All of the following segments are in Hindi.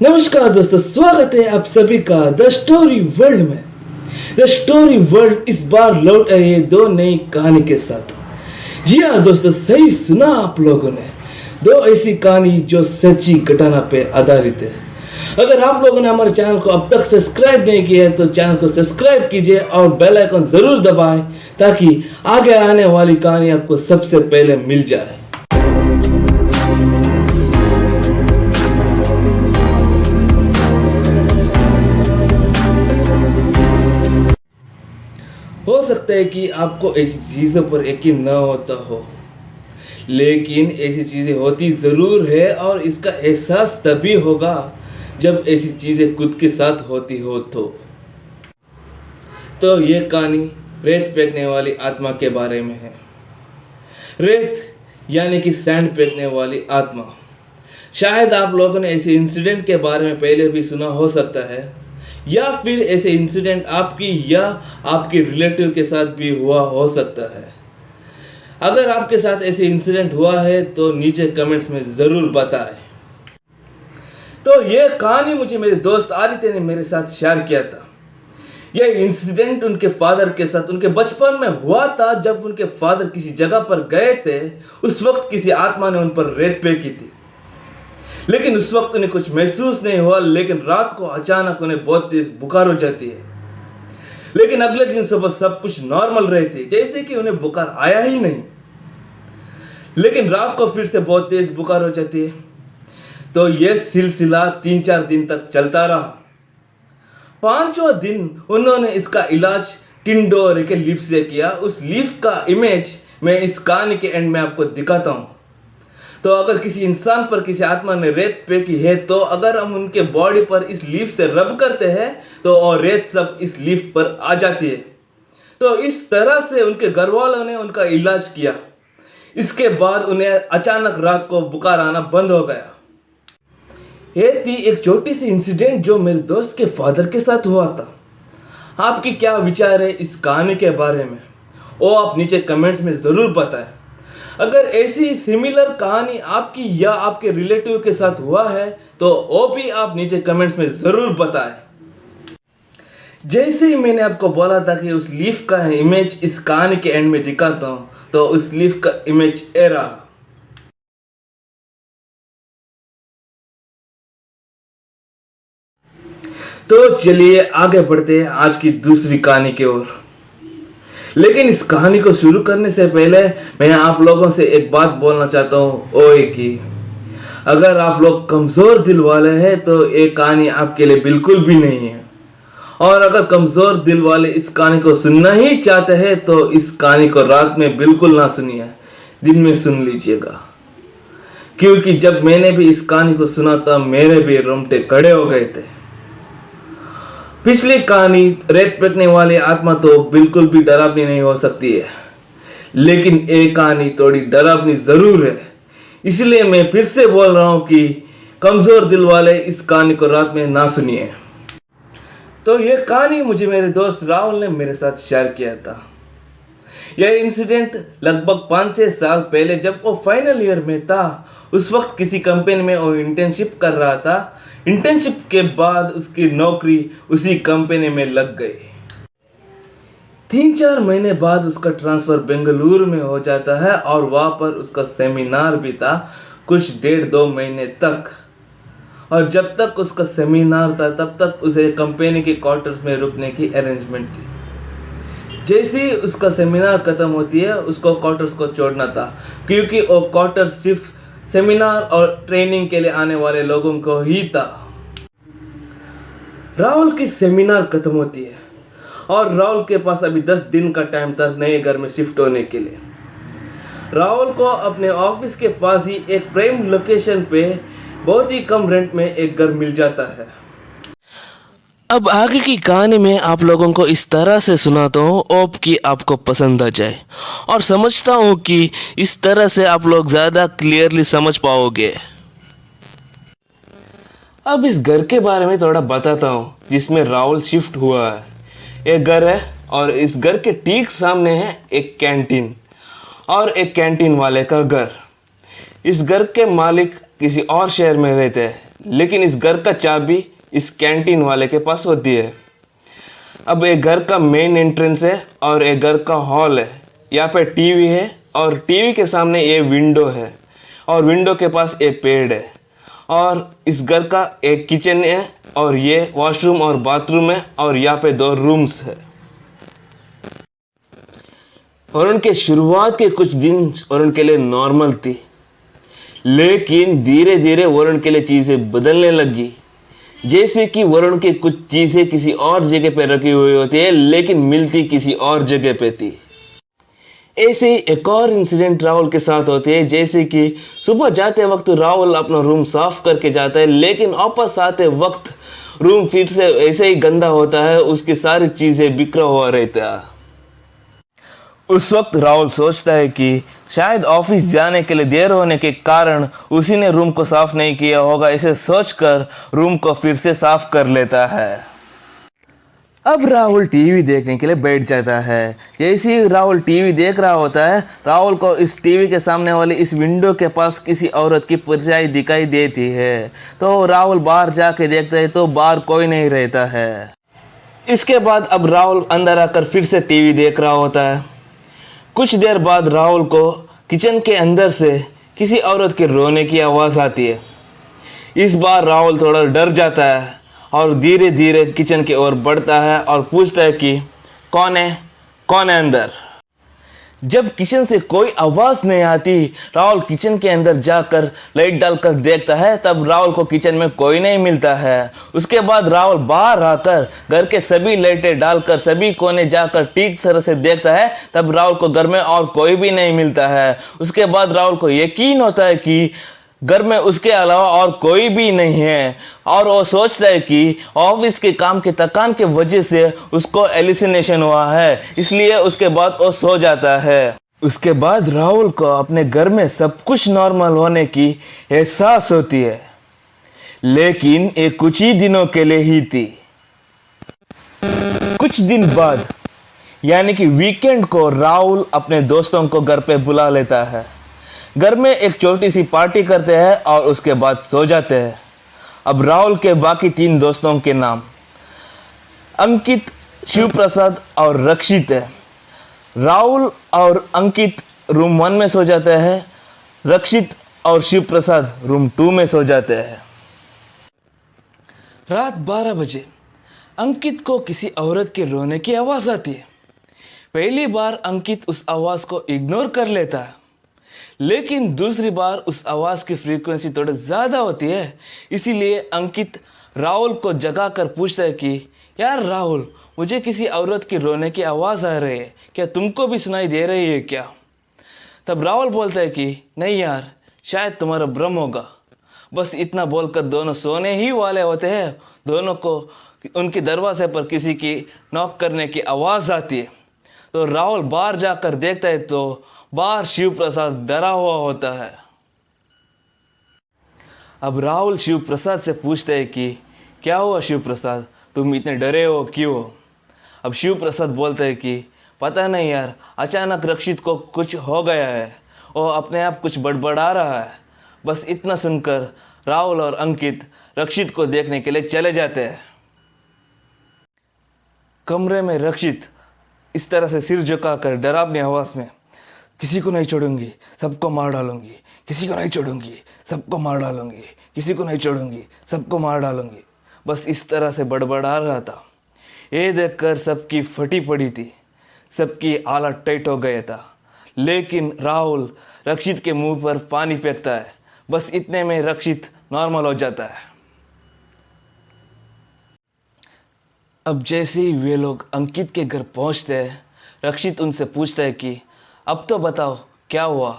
नमस्कार दोस्तों, स्वागत है आप सभी का द स्टोरी वर्ल्ड में। द स्टोरी वर्ल्ड इस बार लौट आई है दो नई कहानी के साथ। जी हाँ दोस्तों, सही सुना आप लोगों ने, दो ऐसी कहानी जो सच्ची घटना पे आधारित है। अगर आप लोगों ने हमारे चैनल को अब तक सब्सक्राइब नहीं किया है तो चैनल को सब्सक्राइब कीजिए और बेल आइकन जरूर दबाएं ताकि आगे आने वाली कहानी आपको सबसे पहले मिल जाए। हो सकता है कि आपको ऐसी चीज़ों पर यकीन न होता हो, लेकिन ऐसी चीज़ें होती ज़रूर है और इसका एहसास तभी होगा जब ऐसी चीज़ें खुद के साथ होती हो। तो ये कहानी रेत फेंकने वाली आत्मा के बारे में है। रेत यानी कि सैंड फेंकने वाली आत्मा। शायद आप लोगों ने ऐसे इंसिडेंट के बारे में पहले भी सुना हो सकता है, या फिर ऐसे इंसिडेंट आपकी या आपके रिलेटिव के साथ भी हुआ हो सकता है। अगर आपके साथ ऐसे इंसिडेंट हुआ है तो नीचे कमेंट्स में ज़रूर बताएं। तो यह कहानी मुझे मेरे दोस्त आदित्य ने मेरे साथ शेयर किया था। यह इंसिडेंट उनके फादर के साथ उनके बचपन में हुआ था। जब उनके फादर किसी जगह पर गए थे, उस वक्त किसी आत्मा ने उन पर रेत फेंकी थी, लेकिन उस वक्त उन्हें कुछ महसूस नहीं हुआ। लेकिन रात को अचानक उन्हें बहुत तेज बुखार हो जाती है। लेकिन अगले दिन सुबह सब कुछ नॉर्मल रहती है, जैसे कि उन्हें बुखार आया ही नहीं। लेकिन रात को फिर से बहुत तेज बुखार हो जाती है। तो यह सिलसिला 3-4 दिन तक चलता रहा। 5वां दिन उन्होंने इसका इलाज टिंडोरे के लीफ से किया। उस लीफ का इमेज मैं इस कहानी के एंड में आपको दिखाता हूँ। तो अगर किसी इंसान पर किसी आत्मा ने रेत फेंकी है, तो अगर हम उनके बॉडी पर इस लीफ से रब करते हैं तो और रेत सब इस लीफ पर आ जाती है। तो इस तरह से उनके घर वालों ने उनका इलाज किया। इसके बाद उन्हें अचानक रात को बुखार आना बंद हो गया। यह थी एक छोटी सी इंसिडेंट जो मेरे दोस्त के फादर के साथ हुआ था। आपकी क्या विचार है इस कहानी के बारे में, वो आप नीचे कमेंट्स में ज़रूर बताएं। अगर ऐसी सिमिलर कहानी आपकी या आपके रिलेटिव के साथ हुआ है तो वो भी आप नीचे कमेंट्स में ज़रूर बताएं। जैसे ही मैंने आपको बोला था कि उस लीफ का इमेज इस कहानी के एंड में दिखाता हूँ, तो उस लीफ का इमेज ये रहा। तो चलिए आगे बढ़ते हैं आज की दूसरी कहानी की ओर। लेकिन इस कहानी को शुरू करने से पहले मैं आप लोगों से एक बात बोलना चाहता हूँ, ओए कि अगर आप लोग कमज़ोर दिल वाले हैं तो ये कहानी आपके लिए बिल्कुल भी नहीं है। और अगर कमज़ोर दिल वाले इस कहानी को सुनना ही चाहते हैं तो इस कहानी को रात में बिल्कुल ना सुनिए, दिन में सुन लीजिएगा। क्योंकि जब मैंने भी इस कहानी को सुना था मेरे भी रोंगटे खड़े हो गए थे। पिछली कहानी रेत फेंकने वाली आत्मा तो बिल्कुल भी डरावनी नहीं हो सकती है, लेकिन एक कहानी थोड़ी डरावनी जरूर है। इसलिए मैं फिर से बोल रहा हूं कि कमजोर दिल वाले इस कहानी को रात में ना सुनिए। तो यह कहानी मुझे मेरे दोस्त राहुल ने मेरे साथ शेयर किया था। यह इंसिडेंट लगभग 5-6 साल पहले जब वो फाइनल ईयर में था। उस वक्त किसी कंपनी में वो इंटर्नशिप कर रहा था। इंटर्नशिप के बाद उसकी नौकरी उसी कंपनी में लग गई। 3-4 महीने बाद उसका ट्रांसफ़र बेंगलुरु में हो जाता है और वहाँ पर उसका सेमिनार भी था कुछ 1.5-2 महीने तक। और जब तक उसका सेमिनार था तब तक उसे कंपनी के क्वार्टर्स में रुकने की अरेंजमेंट थी। जैसे ही उसका सेमिनार ख़त्म होती है उसको क्वार्टर्स को छोड़ना था, क्योंकि वो क्वार्टर्स सिर्फ सेमिनार और ट्रेनिंग के लिए आने वाले लोगों को ही था। राहुल की सेमिनार खत्म होती है और राहुल के पास अभी 10 दिन का टाइम था नए घर में शिफ्ट होने के लिए। राहुल को अपने ऑफिस के पास ही एक प्राइम लोकेशन पे बहुत ही कम रेंट में एक घर मिल जाता है। अब आगे की कहानी में आप लोगों को इस तरह से सुनाता हूँ ओप कि आपको पसंद आ जाए, और समझता हूँ कि इस तरह से आप लोग ज़्यादा क्लियरली समझ पाओगे। अब इस घर के बारे में थोड़ा बताता हूँ जिसमें राहुल शिफ्ट हुआ है। एक घर है और इस घर के ठीक सामने है एक कैंटीन और एक कैंटीन वाले का घर। इस घर के मालिक किसी और शहर में रहते हैं, लेकिन इस घर का चाबी इस कैंटीन वाले के पास होती है। अब एक घर का मेन एंट्रेंस है और एक घर का हॉल है। यहाँ पे टीवी है और टीवी के सामने ये विंडो है और विंडो के पास एक पेड़ है और इस घर का एक किचन है और ये वॉशरूम और बाथरूम है और यहाँ पे 2 रूम्स है। और उनके शुरुआत के कुछ दिन वरुण के लिए नॉर्मल थी, लेकिन धीरे धीरे वरुण के लिए चीज़ें बदलने लगी। जैसे कि वरुण की कुछ चीज़ें किसी और जगह पे रखी हुई होती है लेकिन मिलती किसी और जगह पे थी। ऐसे ही एक और इंसिडेंट राहुल के साथ होती है। जैसे कि सुबह जाते वक्त राहुल अपना रूम साफ करके जाता है, लेकिन वापस आते वक्त रूम फिर से ऐसे ही गंदा होता है, उसकी सारी चीज़ें बिखरा हुआ रहता है। उस वक्त राहुल सोचता है कि शायद ऑफिस जाने के लिए देर होने के कारण उसी ने रूम को साफ नहीं किया होगा। इसे सोचकर रूम को फिर से साफ कर लेता है। अब राहुल टीवी देखने के लिए बैठ जाता है। जैसे ही राहुल टीवी देख रहा होता है, राहुल को इस टीवी के सामने वाली इस विंडो के पास किसी औरत की परछाई दिखाई देती है। तो राहुल बाहर जाके देखता है तो बाहर कोई नहीं रहता है। इसके बाद अब राहुल अंदर आकर फिर से टीवी देख रहा होता है। कुछ देर बाद राहुल को किचन के अंदर से किसी औरत के रोने की आवाज़ आती है। इस बार राहुल थोड़ा डर जाता है और धीरे धीरे किचन की ओर बढ़ता है और पूछता है कि कौन है अंदर। जब किचन से कोई आवाज़ नहीं आती, राहुल किचन के अंदर जाकर लाइट डालकर देखता है। तब राहुल को किचन में कोई नहीं मिलता है। उसके बाद राहुल बाहर आकर घर के सभी लाइटें डालकर सभी कोने जाकर ठीक तरह से देखता है। तब राहुल को घर में और कोई भी नहीं मिलता है। उसके बाद राहुल को यकीन होता है कि घर में उसके अलावा और कोई भी नहीं है और वो सोचता है कि ऑफिस के काम के थकान के वजह से उसको एलिसिनेशन हुआ है, इसलिए उसके बाद वो सो जाता है। उसके बाद राहुल को अपने घर में सब कुछ नॉर्मल होने की एहसास होती है, लेकिन ये कुछ ही दिनों के लिए ही थी। कुछ दिन बाद यानी कि वीकेंड को राहुल अपने दोस्तों को घर पे बुला लेता है। घर में एक छोटी सी पार्टी करते हैं और उसके बाद सो जाते हैं। अब राहुल के बाकी 3 दोस्तों के नाम अंकित, शिव प्रसाद और रक्षित है। राहुल और अंकित रूम 1 में सो जाते हैं, रक्षित और शिव प्रसाद रूम 2 में सो जाते हैं। रात 12 बजे अंकित को किसी औरत के रोने की आवाज़ आती है। पहली बार अंकित उस आवाज़ को इग्नोर कर लेता है, लेकिन दूसरी बार उस आवाज़ की फ्रीक्वेंसी थोड़ी ज़्यादा होती है। इसीलिए अंकित राहुल को जगा कर पूछता है कि यार राहुल, मुझे किसी औरत की रोने की आवाज़ आ रही है, क्या तुमको भी सुनाई दे रही है क्या? तब राहुल बोलता है कि नहीं यार, शायद तुम्हारा भ्रम होगा। बस इतना बोलकर दोनों सोने ही वाले होते हैं। दोनों को उनके दरवाजे पर किसी की नॉक करने की आवाज़ आती है। तो राहुल बाहर जाकर देखता है तो बाहर शिव प्रसाद डरा हुआ होता है। अब राहुल शिव प्रसाद से पूछते हैं कि क्या हुआ शिव प्रसाद, तुम इतने डरे हो क्यों? अब शिव प्रसाद बोलते हैं कि पता नहीं यार, अचानक रक्षित को कुछ हो गया है, वो अपने आप कुछ बड़बड़ा रहा है। बस इतना सुनकर राहुल और अंकित रक्षित को देखने के लिए चले जाते हैं। कमरे में रक्षित इस तरह से सिर झुकाकर डरावनी आवाज़ में किसी को नहीं छोड़ूंगी, सबको मार डालूंगी, किसी को नहीं छोड़ूंगी, सबको मार डालूंगी, किसी को नहीं छोड़ूंगी, सबको मार डालूंगी, बस इस तरह से बड़बड़ा रहा था। ये देखकर सबकी फटी पड़ी थी, सबकी हालत टाइट हो गया था। लेकिन राहुल रक्षित के मुंह पर पानी फेंकता है। बस इतने में रक्षित नॉर्मल हो जाता है। अब जैसे ही वे लोग अंकित के घर पहुंचते हैं, रक्षित उनसे पूछता है कि अब तो बताओ क्या हुआ,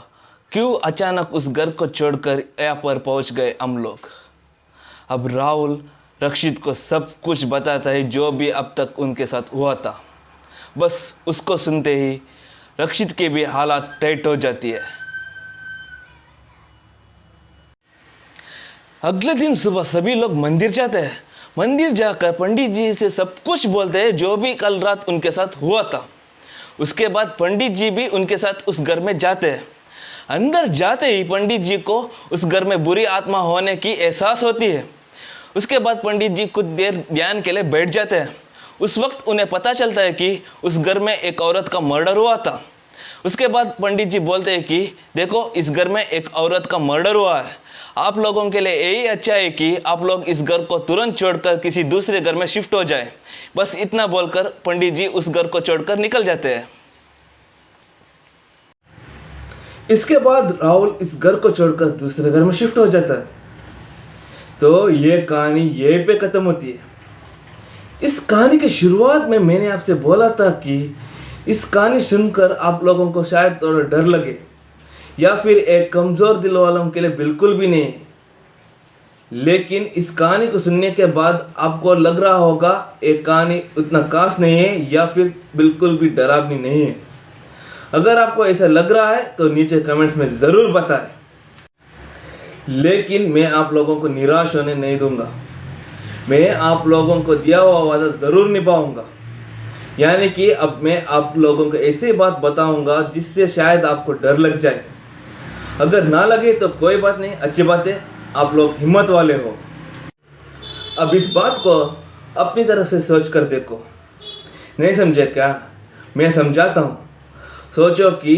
क्यों अचानक उस घर को छोड़कर यहाँ पर पहुंच गए हम लोग। अब राहुल रक्षित को सब कुछ बताता है जो भी अब तक उनके साथ हुआ था। बस उसको सुनते ही रक्षित की भी हालत टाइट हो जाती है। अगले दिन सुबह सभी लोग मंदिर जाते हैं। मंदिर जाकर पंडित जी से सब कुछ बोलते हैं जो भी कल रात उनके साथ हुआ था। उसके बाद पंडित जी भी उनके साथ उस घर में जाते हैं। अंदर जाते ही पंडित जी को उस घर में बुरी आत्मा होने की एहसास होती है। उसके बाद पंडित जी कुछ देर ध्यान के लिए बैठ जाते हैं। उस वक्त उन्हें पता चलता है कि उस घर में एक औरत का मर्डर हुआ था। उसके बाद पंडित जी बोलते हैं कि देखो, इस घर में एक औरत का मर्डर हुआ है, आप लोगों के लिए यही अच्छा है कि आप लोग इस घर को तुरंत छोड़कर किसी दूसरे घर में शिफ्ट हो जाए। बस इतना बोलकर पंडित जी उस घर को छोड़कर निकल जाते हैं। इसके बाद राहुल इस घर को छोड़कर दूसरे घर में शिफ्ट हो जाता है। तो ये कहानी यहीं पे खत्म होती है। इस कहानी की शुरुआत में मैंने आपसे बोला था कि इस कहानी सुनकर आप लोगों को शायद थोड़ा डर लगे या फिर एक कमज़ोर दिल वालों के लिए बिल्कुल भी नहीं। लेकिन इस कहानी को सुनने के बाद आपको लग रहा होगा एक कहानी उतना खास नहीं है या फिर बिल्कुल भी डरावनी नहीं है। अगर आपको ऐसा लग रहा है तो नीचे कमेंट्स में ज़रूर बताएं। लेकिन मैं आप लोगों को निराश होने नहीं दूंगा। मैं आप लोगों को दिया हुआ वादा ज़रूर निभाऊंगा। यानी कि अब मैं आप लोगों को ऐसी बात बताऊंगा जिससे शायद आपको डर लग जाए। अगर ना लगे तो कोई बात नहीं, अच्छी बात है, आप लोग हिम्मत वाले हो। अब इस बात को अपनी तरफ से सोच कर देखो। नहीं समझे क्या? मैं समझाता हूँ। सोचो कि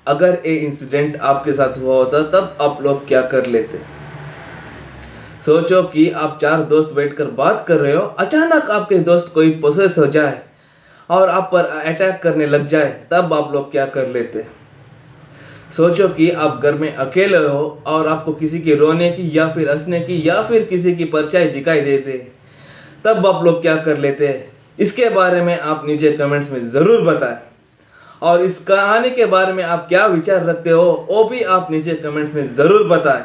अगर ये इंसिडेंट आपके साथ हुआ होता तब आप लोग क्या कर लेते। सोचो कि आप 4 दोस्त बैठकर बात कर रहे हो, अचानक आपके दोस्त कोई पोसेस हो जाए और आप पर अटैक करने लग जाए, तब आप लोग क्या कर लेते। सोचो कि आप घर में अकेले हो और आपको किसी की रोने की या फिर हंसने की या फिर किसी की परछाई दिखाई देते, तब आप लोग क्या कर लेते। इसके बारे में आप नीचे कमेंट्स में ज़रूर बताएं। और इस कहानी के बारे में आप क्या विचार रखते हो वो भी आप नीचे कमेंट्स में ज़रूर बताएं।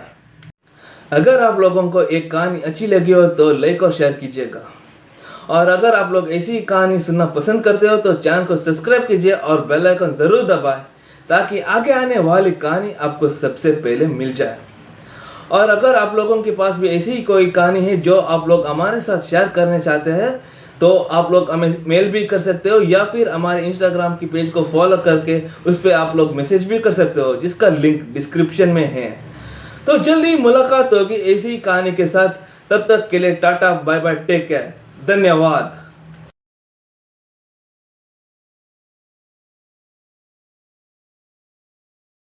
अगर आप लोगों को एक कहानी अच्छी लगी हो तो लाइक और शेयर कीजिएगा। और अगर आप लोग ऐसी कहानी सुनना पसंद करते हो तो चैनल को सब्सक्राइब कीजिए और बेल आइकन ज़रूर दबाएं ताकि आगे आने वाली कहानी आपको सबसे पहले मिल जाए। और अगर आप लोगों के पास भी ऐसी कोई कहानी है जो आप लोग हमारे साथ शेयर करना चाहते हैं तो आप लोग हमें मेल भी कर सकते हो या फिर हमारे इंस्टाग्राम की पेज को फॉलो करके उस पर आप लोग मैसेज भी कर सकते हो, जिसका लिंक डिस्क्रिप्शन में है। तो जल्दी मुलाकात होगी ऐसी कहानी के साथ। तब तक के लिए tata bye bye, take care, धन्यवाद।